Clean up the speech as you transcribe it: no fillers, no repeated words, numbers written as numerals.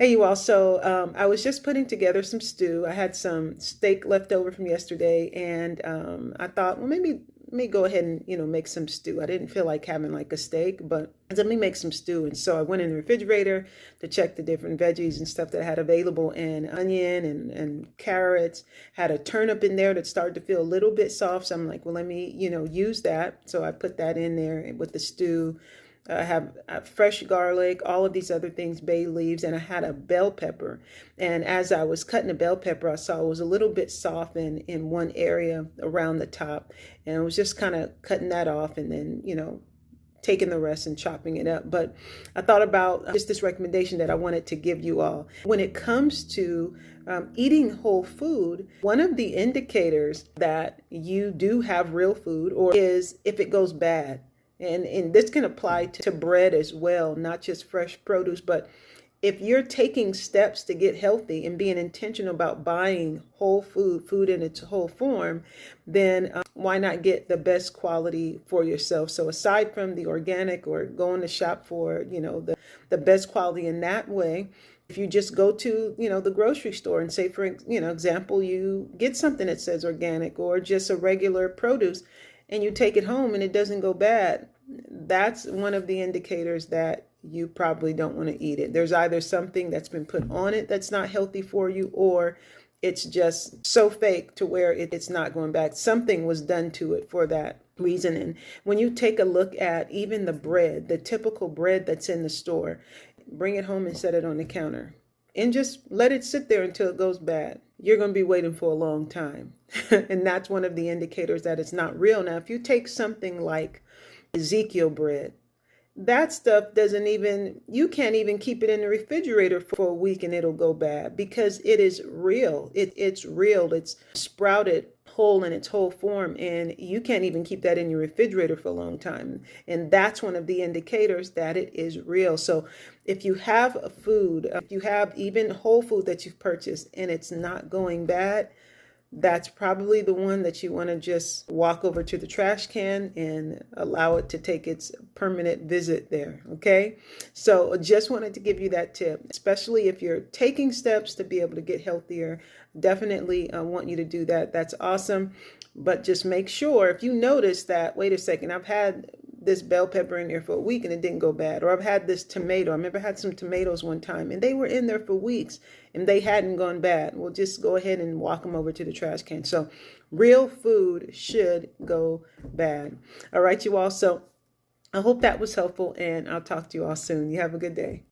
Hey, you all. So I was just putting together some stew. I had some steak left over from yesterday, and I thought, well, maybe let me go ahead and make some stew. I didn't feel like having like a steak, but let me make some stew. And so I went in the refrigerator to check the different veggies and stuff that I had available, and onion and carrots. Had a turnip in there that started to feel a little bit soft. So I'm like, well, let me use that. So I put that in there with the stew. I have fresh garlic, all of these other things, bay leaves, and I had a bell pepper. And as I was cutting the bell pepper, I saw it was a little bit soft in one area around the top. And I was just kind of cutting that off and then, taking the rest and chopping it up. But I thought about just this recommendation that I wanted to give you all. When it comes to eating whole food, one of the indicators that you do have real food or is if it goes bad. And this can apply to bread as well, not just fresh produce, but if you're taking steps to get healthy and being intentional about buying whole food in its whole form, then why not get the best quality for yourself? So aside from the organic or going to shop for, the best quality in that way, if you just go to, the grocery store and say, for example, you get something that says organic or just a regular produce and you take it home and it doesn't go bad, that's one of the indicators that you probably don't want to eat it. There's either something that's been put on it that's not healthy for you, or it's just so fake to where it's not going back. Something was done to it for that reason. And when you take a look at even the bread, the typical bread that's in the store, bring it home and set it on the counter and just let it sit there until it goes bad. You're going to be waiting for a long time. And that's one of the indicators that it's not real. Now, if you take something like Ezekiel bread, that stuff you can't even keep it in the refrigerator for a week and it'll go bad because it is real. It's real. It's sprouted whole in its whole form, and you can't even keep that in your refrigerator for a long time. And that's one of the indicators that it is real. So if you have a food, if you have even whole food that you've purchased and it's not going bad, that's probably the one that you want to just walk over to the trash can and allow it to take its permanent visit there. Okay. So just wanted to give you that tip, especially if you're taking steps to be able to get healthier. Definitely want you to do that. That's awesome. But just make sure if you notice that, wait a second, I've had this bell pepper in there for a week and it didn't go bad. Or I've had this tomato. I remember I had some tomatoes one time and they were in there for weeks and they hadn't gone bad. We'll just go ahead and walk them over to the trash can. So real food should go bad. All right, you all. So I hope that was helpful and I'll talk to you all soon. You have a good day.